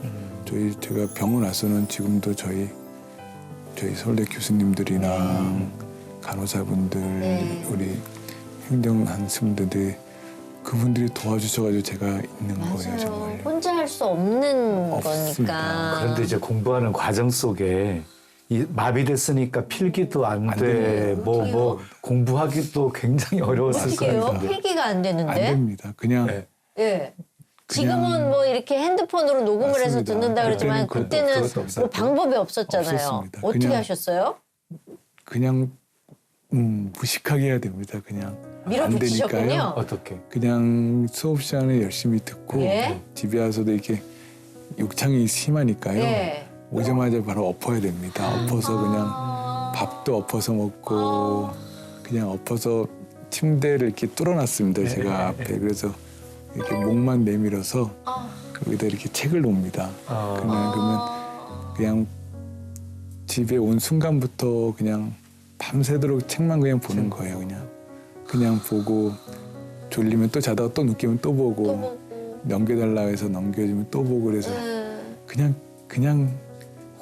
제가 병원 와서는 지금도 저희 서울대 교수님들이랑 간호사분들 네. 우리 행정한 분들이 그분들이 도와주셔가지고 제가 있는 거예요. 맞아요. 정말. 혼자 할 수 없는 없습니다. 거니까. 그런데 이제 공부하는 과정 속에 이 마비됐으니까 필기도 안 안 돼. 돼요. 뭐 공부하기도 굉장히 어려웠을 어떻게 해요? 거예요. 필기가 안 되는데? 안 됩니다. 그냥 네. 예. 그냥- 지금은 뭐 이렇게 핸드폰으로 녹음을 해서 맞습니다. 듣는다 그러지만 그때는 그때는 그것도 뭐 없었고. 방법이 없었잖아요. 없었습니다. 어떻게 그냥- 하셨어요? 그냥 무식하게 해야 됩니다. 그냥 안 밀어붙이셨군요. 되니까요. 어떻게? 그냥 수업 시간에 열심히 듣고 예. 집에 와서도 이렇게 욕창이 심하니까요. 예. 오자마자 바로 엎어야 됩니다. 엎어서 그냥 밥도 엎어서 먹고 그냥 엎어서 침대를 이렇게 뚫어놨습니다. 제가 앞에. 그래서 이렇게 목만 내밀어서 거기다 이렇게 책을 놓습니다. 그러면 집에 온 순간부터 그냥 밤새도록 책만 그냥 보는 거예요. 그냥 보고 졸리면 또 자다가 또 느끼면 또 보고 또 보고. 넘겨달라 해서 넘겨주면 또 보고 그래서 그냥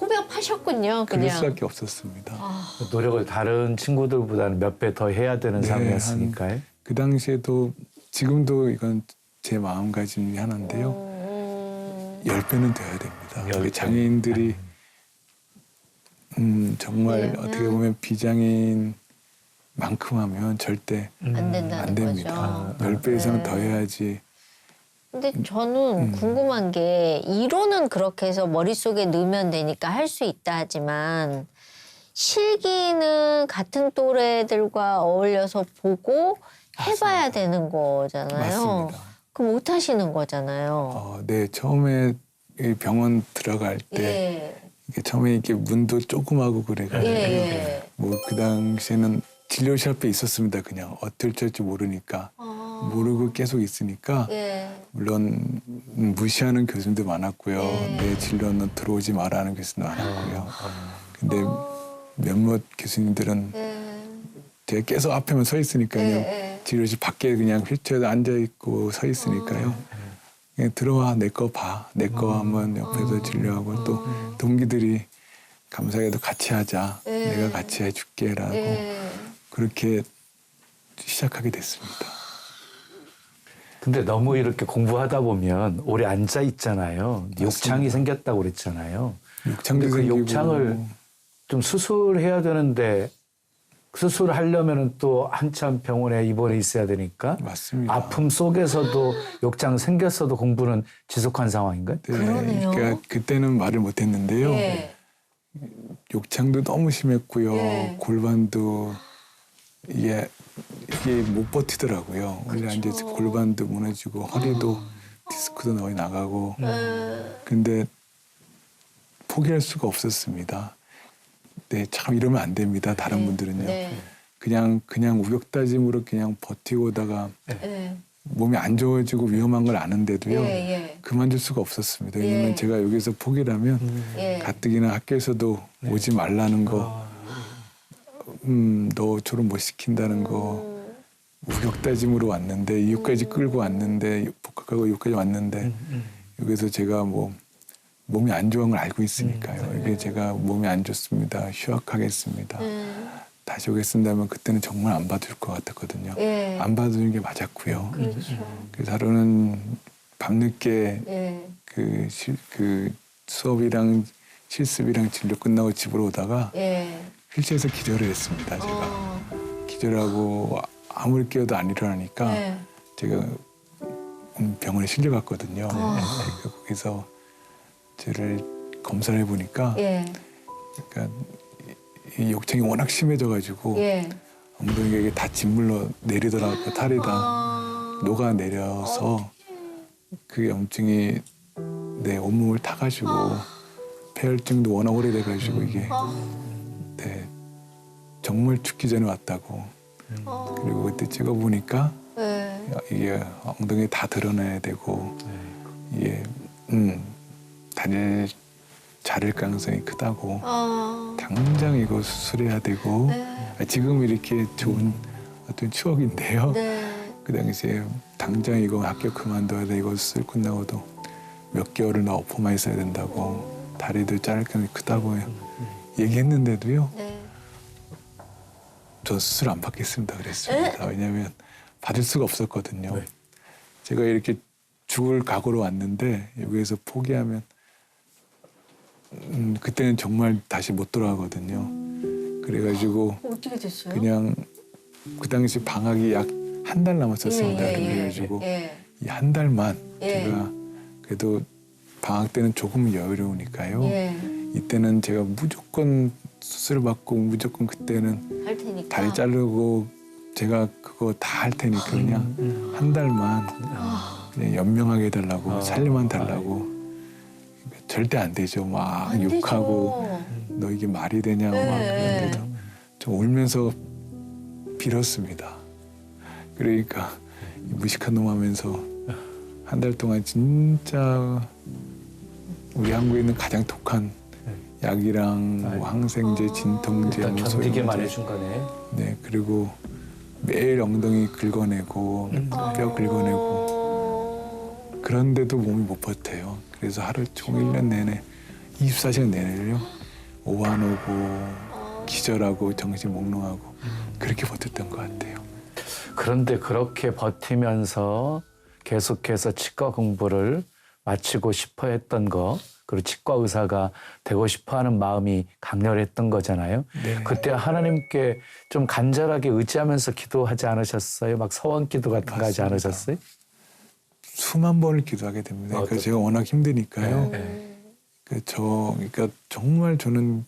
호흡하셨군요. 그럴 그냥. 수밖에 없었습니다. 노력을 다른 친구들보다는 몇 배 더 해야 되는 네, 상황이었으니까요. 그 당시에도 지금도 이건 제 마음가짐 중에 하나인데요. 10배는 돼야 됩니다. 10배. 우리 장애인들이 정말 네. 어떻게 보면 비장애인만큼 하면 절대 안 된다는 안 됩니다. 거죠. 10배 이상 네. 더 해야지. 근데 저는 궁금한 게 이론은 그렇게 해서 머릿속에 넣으면 되니까 할 수 있다 하지만 실기는 같은 또래들과 어울려서 보고 해봐야 되는 거잖아요. 맞습니다. 그럼 못 하시는 거잖아요. 네, 처음에 이 병원 들어갈 때 예. 이게 처음에 이렇게 문도 조그마고 그래가지고 예. 뭐 그 당시에는 진료실 앞에 있었습니다. 그냥 어떨 지 모르니까 모르고 계속 있으니까 예. 물론 무시하는 교수님도 많았고요. 네. 내 진료는 들어오지 말라는 교수님도 많았고요. 근데 몇몇 교수님들은 제가 계속 앞에만 서 있으니까요. 예. 진료실 밖에 그냥 휠체어에 앉아 있고 서 있으니까요. 그냥 들어와 내 거 봐. 내 거 한번 옆에서 진료하고 또 동기들이 감사하게도 같이 하자. 내가 같이 해줄게라고 그렇게 시작하게 됐습니다. 근데 너무 이렇게 공부하다 보면 오래 앉아 있잖아요. 맞습니다. 욕창이 생겼다고 그랬잖아요. 욕창도 근데 그 생기고 욕창을 좀 수술해야 되는데 수술하려면은 또 한참 병원에 입원해 있어야 되니까 맞습니다. 아픔 속에서도 욕창 생겼어도 공부는 지속한 상황인가요? 네, 그러네요. 그러니까 그때는 말을 못했는데요. 예. 욕창도 너무 심했고요. 예. 골반도 이게 못 버티더라고요. 원래 그쵸. 이제 골반도 무너지고 허리도 디스크도 거의 나가고. 근데 포기할 수가 없었습니다. 네, 참 이러면 안 됩니다. 다른 네. 분들은요. 네. 그냥 우격다짐으로 그냥 버티고 오다가 예. 몸이 안 좋아지고 위험한 걸 아는데도요. 예. 그만둘 수가 없었습니다. 왜냐면 예. 제가 여기서 포기라면 예. 가뜩이나 학교에서도 오지 말라는 거, 너 졸업 못 시킨다는 거, 우격다짐으로 왔는데 이유까지 끌고 왔는데 복학하고 이유까지 왔는데 여기서 제가 뭐 몸이 안 좋은 걸 알고 있으니까요. 이게 제가 몸이 안 좋습니다. 휴학하겠습니다. 다시 오겠습니다면 그때는 정말 안 받을 것 같았거든요. 예. 안 받는 게 맞았고요. 그렇죠. 그래서 하루는 밤늦게 예. 그 수업이랑 실습이랑 진료 끝나고 집으로 오다가 예. 휠체어에서 기절을 했습니다. 제가 기절하고 아무리 깨워도 안 일어나니까 예. 제가 병원에 실려갔거든요. 그러니까 거기서 저를 검사를 해보니까 예. 그러니까 이 욕창이 워낙 심해져가지고 예. 엉덩이가 이게 다 짓물러 내리더라고요. 탈이 다 녹아내려서 그 염증이 내 온몸을 타가지고 폐혈증도 워낙 오래돼가지고 이게 네, 정말 죽기 전에 왔다고. 그리고 그때 찍어보니까 예. 이게 엉덩이 다 드러나야 되고 이게 다리를 자를 가능성이 크다고 당장 이거 수술해야 되고 지금 이렇게 좋은 어떤 추억인데요. 네. 그 당시에 당장 이거 학교 그만둬야 돼. 이거 수술 끝나고도 몇 개월을 나 엎어만 있어야 된다고 다리도 자를 가능성이 크다고 얘기했는데도요. 네. 저 수술 안 받겠습니다 그랬습니다. 왜냐하면 받을 수가 없었거든요. 네. 제가 이렇게 죽을 각오로 왔는데 여기에서 포기하면 그때는 정말 다시 못 돌아가거든요. 그래가지고 어떻게 됐어요? 그냥 그 당시 방학이 약 한 달 남았었습니다. 그래가지고 예. 이 한 달만 예. 제가 그래도 방학 때는 조금 여유로우니까요. 예. 이때는 제가 무조건 수술 받고 무조건 그때는 할 테니까. 다리 자르고 제가 그거 다 할 테니까 그냥 한 달만 그냥 연명하게 해달라고 살림만 달라고. 그러니까 절대 안 되죠. 막 안 욕하고 되죠. 너 이게 말이 되냐고 막 네. 그런데도 좀 울면서 빌었습니다. 그러니까 무식한 놈 하면서 한 달 동안 진짜 우리 한국에 있는 가장 독한 약이랑 뭐 항생제, 진통제, 일단 뭐 견디게만 소염제. 해준 거네. 네, 그리고 매일 엉덩이 긁어내고 뼈 긁어내고 그런데도 몸이 못 버텨요. 그래서 하루 종일 1년 내내 24시간 내내요. 오한오고 기절하고 정신 몽롱하고 그렇게 버텼던 것 같아요. 그런데 그렇게 버티면서 계속해서 치과 공부를 마치고 싶어 했던 거, 그리고 치과 의사가 되고 싶어 하는 마음이 강렬했던 거잖아요. 네. 그때 하나님께 좀 간절하게 의지하면서 기도하지 않으셨어요? 막 서원 기도 같은 거 하지 맞습니다. 않으셨어요? 수만 번을 기도하게 됩니다. 그러니까 제가 워낙 힘드니까요. 그러니까 정말 저는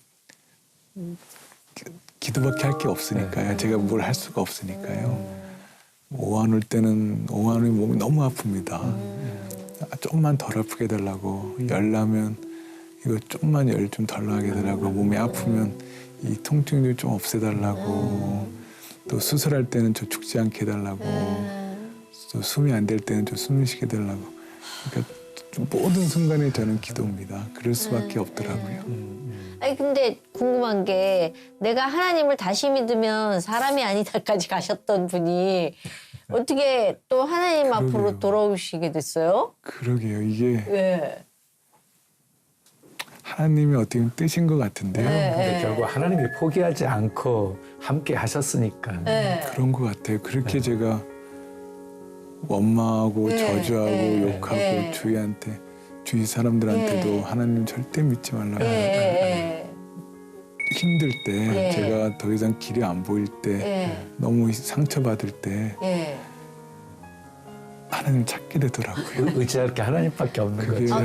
기도밖에 할 게 없으니까요. 제가 뭘 할 수가 없으니까요. 오한 올 때는 오한의 몸이 너무 아픕니다. 좀만 덜 아프게 해달라고. 열 나면 이거 좀만 열 좀 덜 나게 해달라고. 몸이 아프면 이 통증 좀 없애달라고. 또 수술할 때는 저 죽지 않게 해달라고. 또 숨이 안 될 때는 좀 숨을 쉬게 해달라고. 그러니까 모든 순간에 저는 기도입니다. 그럴 수밖에 없더라고요. 아니 근데 궁금한 게 내가 하나님을 다시 믿으면 사람이 아니다까지 가셨던 분이 어떻게 또 하나님 앞으로 그러게요. 돌아오시게 됐어요? 그러게요. 이게 예. 하나님의 어떻게 보면 뜻인 것 같은데요. 근데 결국 하나님이 포기하지 않고 함께 하셨으니까. 예. 그런 것 같아요. 그렇게 제가 원망하고 네, 저주하고 네, 욕하고 네. 주위 사람들한테도 네. 하나님 절대 믿지 말라고 예, 힘들 때 네. 제가 더 이상 길이 안 보일 때 예, 너무 상처받을 때 예. 하나님 찾게 되더라고요. 의지할 게 하나님밖에 없는 그게 거죠.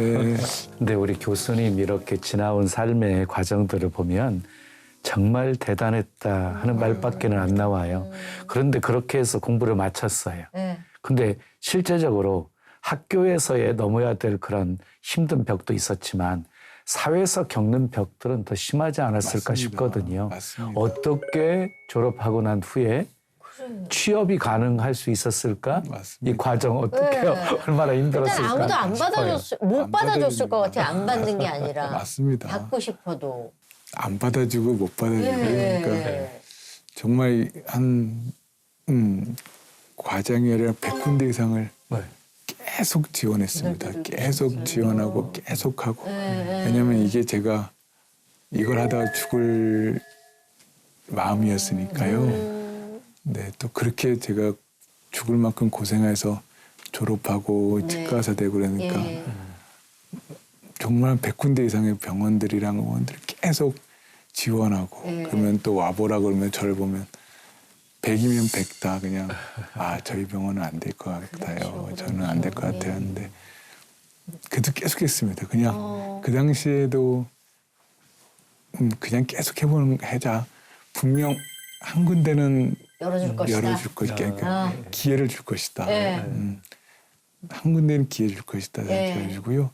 근데 우리 교수님 이렇게 지나온 삶의 과정들을 보면 정말 대단했다 하는 말밖에는 안 나와요. 그런데 그렇게 해서 공부를 마쳤어요. 예. 근데 실제적으로 학교에서의 넘어야 될 그런 힘든 벽도 있었지만 사회에서 겪는 벽들은 더 심하지 않았을까 맞습니다. 싶거든요. 맞습니다. 어떻게 졸업하고 난 후에 취업이 가능할 수 있었을까? 맞습니다. 이 과정 어떻게 네. 얼마나 힘들었을까? 일단 아무도 안 받아줬을, 못 안 받아줬을 것 받아주는 같아요. 안 받는 게 아니라. 맞습니다. 받고 싶어도. 안 받아주고 못 받아주고 그러니까 예. 정말 한 과정이 아니라 100군데 이상을 네. 계속 지원했습니다. 계속 지원하고 계속 하고 예. 왜냐하면 이게 제가 이걸 하다가 죽을 마음이었으니까요. 네, 또 그렇게 제가 죽을 만큼 고생해서 졸업하고 네. 치과의사 되고 그러니까 예. 정말 100군데 이상의 병원들이랑 의원들 계속 지원하고 네. 그러면 또 와보라 그러면 저를 보면 100이면 100다 그냥 저희 병원은 안 될 것 같아요. 그렇죠, 저는 안 될 것 그렇죠. 같아요. 네. 근데 그래도 계속 했습니다. 그냥 어. 그 당시에도 그냥 계속 해자. 분명 한 군데는 열어줄 것이다. 열어줄 것이다. 그러니까 아. 기회를 줄 것이다. 네. 한 군데는 기회 줄 것이다. 네. 그래가지고요.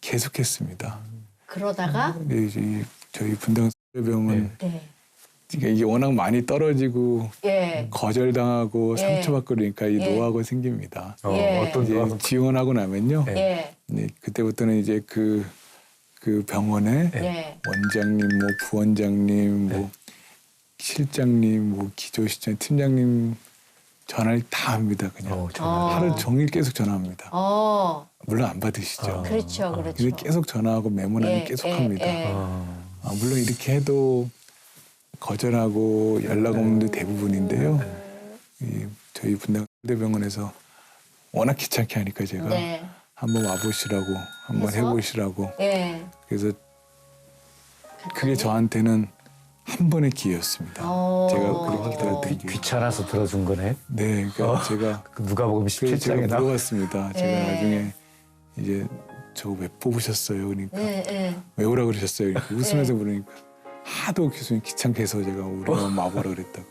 계속했습니다. 그러다가 근데 이제 저희 분당병원 네. 이게 워낙 많이 떨어지고 예. 거절당하고 예. 상처받고 그러니까 이 예. 노하우가 생깁니다. 예. 어떤 이제 노하우? 지원하고 나면요. 네. 예. 네, 그때부터는 이제 그 병원에 예. 원장님, 뭐 부원장님, 뭐 실장님, 뭐 기조실장, 팀장님 전화를 다 합니다. 그냥 전화. 하루 종일 계속 전화합니다. 어. 물론 안 받으시죠. 그렇죠. 그렇죠. 근데 계속 전화하고 메모는 예, 계속 예, 합니다. 예. 물론 이렇게 해도 거절하고 연락 없는 데 대부분인데요. 저희 분당대병원에서 워낙 귀찮게 하니까 제가 네. 한번 와보시라고, 한번 해서? 해보시라고. 예. 그래서 그게 저한테는 한 번의 기회였습니다. 어. 제가 그렇게 기다렸던 게. 귀찮아서 들어준 거네. 네, 그러니까 제가 누가 보면 그래서 제가 17장에 나와. 물어봤습니다. 제가 예. 나중에 이제 저 왜 뽑으셨어요? 그러니까 예. 예. 왜 오라고 그러셨어요? 이렇게 웃으면서 물으니까 하도 교수님 귀찮게 해서 제가 우리가 와보라 그랬다고.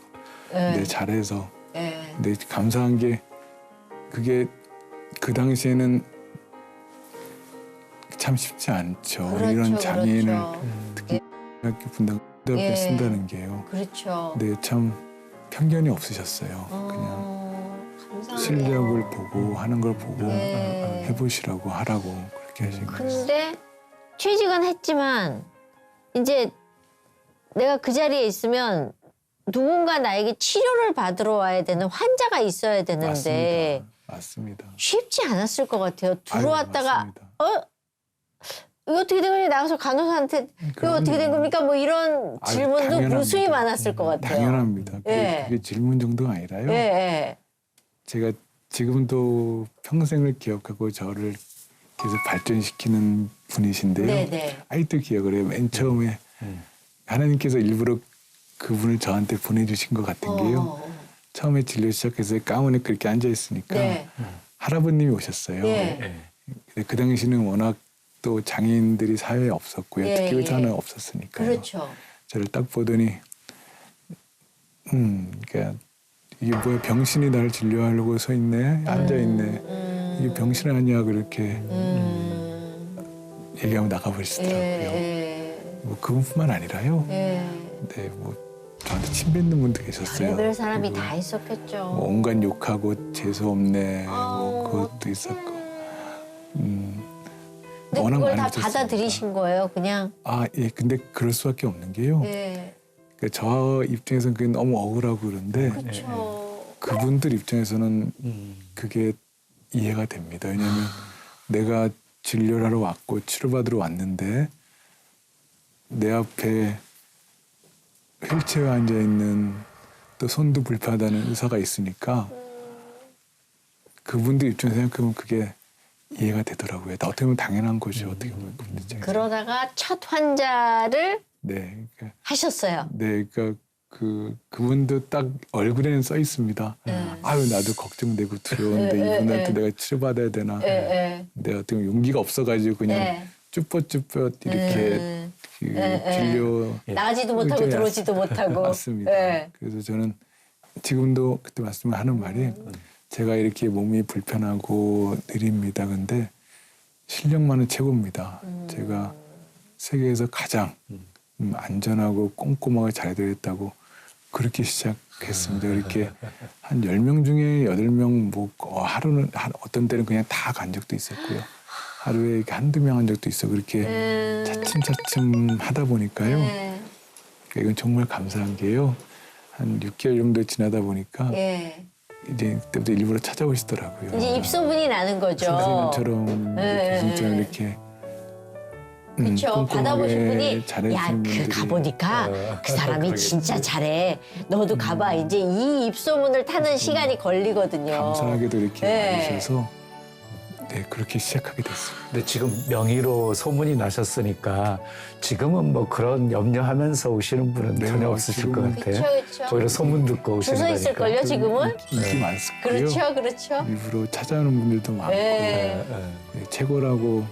예. 네, 잘해서. 예. 근데 감사한 게 그게 그 당시에는 참 쉽지 않죠. 그렇죠, 이런 장애인을 그렇죠. 특히 학교 분당 예. 쓴다는 게요. 그렇죠. 근데 참 편견이 없으셨어요. 그냥 실력을 보고 하는 걸 보고 예. 해보시라고 하라고 그렇게 하신 거예요. 근데 취직은 했지만 이제 내가 그 자리에 있으면 누군가 나에게 치료를 받으러 와야 되는 환자가 있어야 되는데 맞습니다. 쉽지 않았을 것 같아요. 들어왔다가 아유, 맞습니다. 이거 어떻게 된 거니? 나가서 간호사한테 이거 어떻게 된 겁니까? 뭐 이런 아유, 질문도 당연합니다. 무수히 많았을 것 같아요. 당연합니다. 예. 그게 질문 정도가 아니라요. 예, 예. 제가 지금도 평생을 기억하고 저를 계속 발전시키는 분이신데요. 네네. 아직도 기억을 해요. 맨 처음에 하나님께서 일부러 그분을 저한테 보내주신 것 같은 게요. 처음에 진료 시작해서 가운에 그렇게 앉아 있으니까 네. 할아버님이 오셨어요. 예. 근데 그 당시는 워낙 또 장애인들이 사회에 없었고요. 예, 특히 의사는 예. 없었으니까요. 그렇죠. 저를 딱 보더니 그러니까 이게 뭐야 병신이 나를 진료하려고 서 있네 앉아 있네 이게 병신 아니야 그렇게 얘기하면 나가버리시더라고요. 예. 뭐 그분뿐만 아니라요. 예. 네, 뭐 저한테 침 뱉는 분도 계셨어요. 별의별 사람이 그리고 다 있었겠죠. 뭐 온갖 욕하고 재수 없네 뭐 아우, 그것도 있었고. 근데 워낙 그걸 많이 다 있었습니다. 받아들이신 거예요, 그냥. 예, 근데 그럴 수밖에 없는 게요. 예. 그러니까 저 입장에서는 그게 너무 억울하고 그런데 그렇죠. 그분들 입장에서는 그게 이해가 됩니다. 왜냐하면 내가 진료를 하러 왔고 치료받으러 왔는데 내 앞에 휠체어에 앉아 있는 또 손도 불편하다는 의사가 있으니까 그분들 입장에서 생각하면 그게 이해가 되더라고요. 어떻게 보면 당연한 거죠. 어떻게 보면 그분들 입장에서. 그러다가 첫 환자를 네, 그러니까, 하셨어요. 네, 그러니까 그분도 딱 얼굴에는 써 있습니다. 아유 나도 걱정되고 두려운데 이분한테 내가 치료받아야 되나. 내가 어떻게 보면 용기가 없어가지고 그냥 쭈뼛쭈뼛 이렇게 그 진료 나가지도 못하고 들어오지도 못하고. 맞습니다. 예. 그래서 저는 지금도 그때 말씀하는 말이 제가 이렇게 몸이 불편하고 느립니다. 근데 실력만은 최고입니다. 제가 세계에서 가장 안전하고 꼼꼼하게 잘해드렸다고 그렇게 시작했습니다. 이렇게 한 10명 중에 8명 뭐 하루는 어떤 때는 그냥 다 간 적도 있었고요. 하루에 이렇게 한두 명 한 적도 있어. 그렇게 차츰차츰 하다 보니까요. 그러니까 이건 정말 감사한 게요. 한 6개월 정도 지나다 보니까 이제 그때부터 일부러 찾아오시더라고요. 이제 입소문이 나는 거죠. 선생님처럼 교수님처럼 이렇게 그렇죠. 받아보신 분이 잘해주시는 야, 그 분들이 가보니까 그 사람이 진짜 잘해. 너도 가봐. 이제 이 입소문을 타는 시간이 걸리거든요. 감사하게도 이렇게 네. 와주셔서 네, 그렇게 시작하게 됐습니다. 근데 지금 명의로 소문이 나셨으니까 지금은 뭐 그런 염려하면서 오시는 분은 네, 전혀 없으실 것 지금은 같아요. 그렇죠. 오히려 소문 듣고 오시는 주소 거니까. 있을걸요, 지금은? 인기 많고요. 그렇죠, 그렇죠. 일부러 찾아오는 분들도 많고 네. 네, 최고라고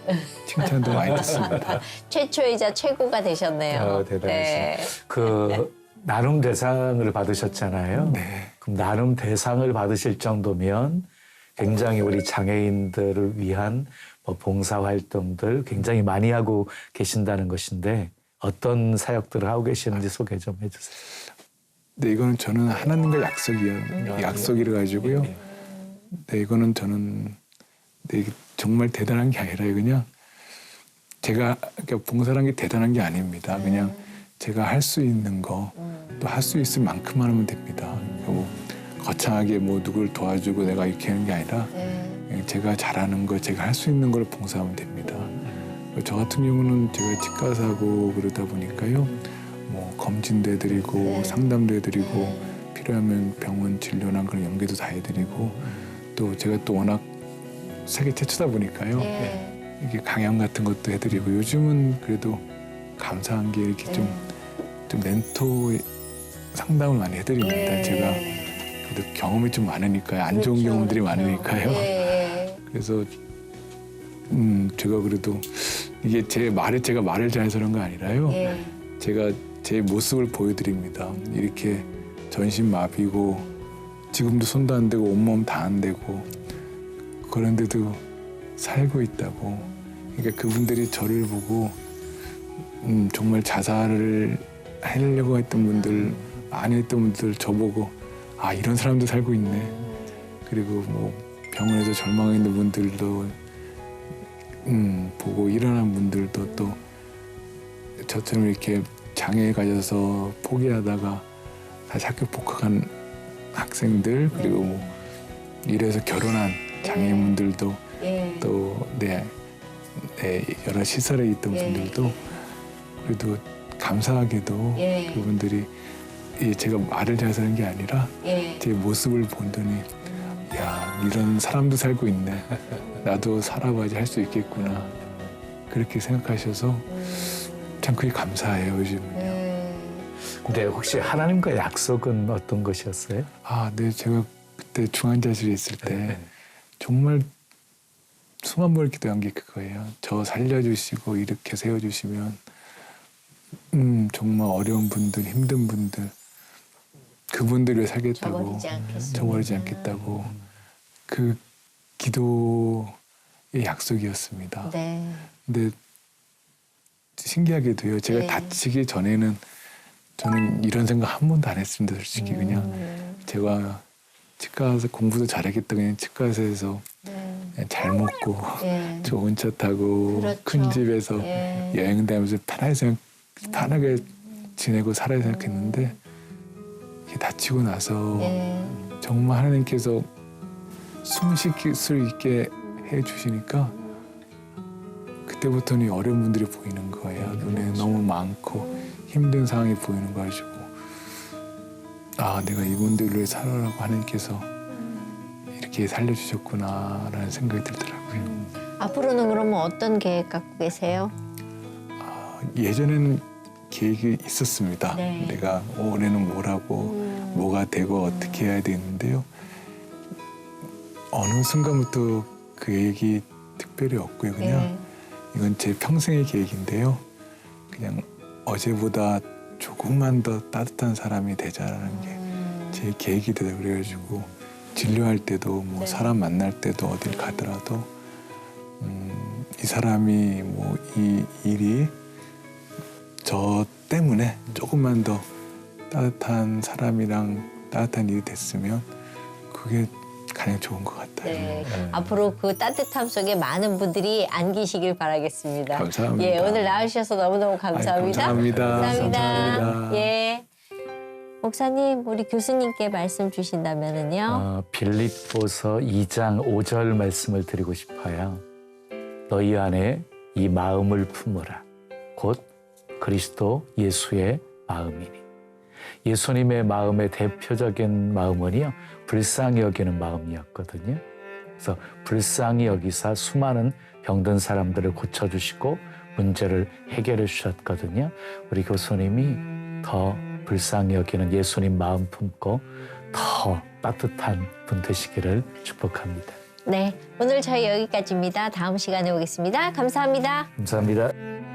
칭찬도 많이 듣습니다. 최초이자 최고가 되셨네요. 대단하시네. 그 나눔 대상을 받으셨잖아요. 네. 그럼 나눔 대상을 받으실 정도면 굉장히 우리 장애인들을 위한 뭐 봉사 활동들 굉장히 많이 하고 계신다는 것인데 어떤 사역들을 하고 계시는지 소개 좀 해주세요. 네, 이거는 저는 하나님과 약속이라 가지고요. 네, 이거는 저는 이게 정말 대단한 게 아니라 그냥 제가 그러니까 봉사라는 게 대단한 게 아닙니다. 그냥 제가 할 수 있는 거 또 할 수 있을 만큼 하면 됩니다. 그러니까 뭐 거창하게 뭐 누구를 도와주고 내가 이렇게 하는 게 아니라 그냥 제가 잘하는 거, 제가 할 수 있는 걸 봉사하면 됩니다. 저 같은 경우는 제가 치과 사고 그러다 보니까요. 뭐 검진도 해드리고 상담도 해드리고 필요하면 병원 진료나 그런 연계도 다 해드리고 또 제가 또 워낙 세계 최초다 보니까요. 이게 강연 같은 것도 해드리고 요즘은 그래도 감사한 게 이렇게 좀 멘토 상담을 많이 해드립니다. 제가 그래도 경험이 좀 많으니까요. 안 좋은 경험들이 많으니까요. 그래서 제가 그래도 이게 제가 말을 잘해서 그런 거 아니라요. 제가 제 모습을 보여드립니다. 이렇게 전신마비고 지금도 손도 안 되고 온몸 다 안 되고 그런데도 살고 있다고. 그러니까 그분들이 저를 보고 정말 자살을 하려고 했던 분들, 안 했던 분들 저보고 아 이런 사람도 살고 있네. 그리고 뭐 병원에서 절망해 있는 분들도 보고 일어난 분들도 또 저처럼 이렇게 장애에 가져서 포기하다가 다시 학교 복학한 학생들 그리고 뭐 이래서 결혼한 장애인분들도 또 여러 시설에 있던 분들도 그래도 감사하게도 그분들이 제가 말을 잘해서 하는 게 아니라 제 모습을 본더니 야 이런 사람도 살고 있네. 나도 살아봐야지 할 수 있겠구나. 그렇게 생각하셔서 참 그게 감사해요 요즘은요. 근데 혹시 하나님과의 약속은 어떤 것이었어요? 아, 네. 제가 그때 중환자실에 있을 때 정말 수만 번을 기도한 게 그거예요. 저 살려주시고 이렇게 세워주시면 정말 어려운 분들, 힘든 분들 그분들을 살겠다고 저버리지 않겠다고 그 기도의 약속이었습니다. 근데 신기하게도요. 제가 다치기 전에는 저는 이런 생각 한 번도 안 했습니다. 솔직히 그냥 제가 치과 가서 공부도 잘하겠다 그냥 치과 가서 그냥 잘 먹고 좋은 차 타고 큰 집에서 여행 다니면서 편하게 지내고 살아야 생각했는데 이게 다치고 나서 정말 하나님께서 숨 쉴 수 있게 해주시니까 그때부터는 어려운 분들이 보이는 거예요. 눈에 너무 많고 힘든 상황이 보이는 거 가지고 아 내가 이분들을 살아라고 하나님께서 이렇게 이렇게 살려주셨구나라는 생각이 들더라고요. 앞으로는 그러면 어떤 계획 갖고 계세요? 예전에는 계획이 있었습니다. 네. 내가 올해는 뭘 하고 뭐가 되고 어떻게 해야 되는데요. 어느 순간부터 그 계획이 특별히 없고요. 그냥 네. 이건 제 평생의 계획인데요. 그냥 어제보다 조금만 더 따뜻한 사람이 되자라는 게 제 계획이 되다 그래가지고 진료할 때도 뭐 네. 사람 만날 때도 어딜 가더라도 이 사람이 뭐 이 일이 저 때문에 조금만 더 따뜻한 사람이랑 따뜻한 일이 됐으면 그게 가장 좋은 것 같아요. 네. 앞으로 그 따뜻함 속에 많은 분들이 안기시길 바라겠습니다. 감사합니다. 예, 오늘 나와주셔서 너무너무 감사합니다. 감사합니다. 감사합니다. 예. 목사님, 우리 교수님께 말씀 주신다면은요. 빌립보서 2장 5절 말씀을 드리고 싶어요. 너희 안에 이 마음을 품으라. 곧 그리스도 예수의 마음이니. 예수님의 마음의 대표적인 마음은요, 불쌍히 여기는 마음이었거든요. 그래서 불쌍히 여기사 수많은 병든 사람들을 고쳐주시고 문제를 해결해 주셨거든요. 우리 교수님이 더 불쌍히 여기는 예수님 마음 품고 더 따뜻한 분 되시기를 축복합니다. 네, 오늘 저희 여기까지입니다. 다음 시간에 오겠습니다. 감사합니다. 감사합니다.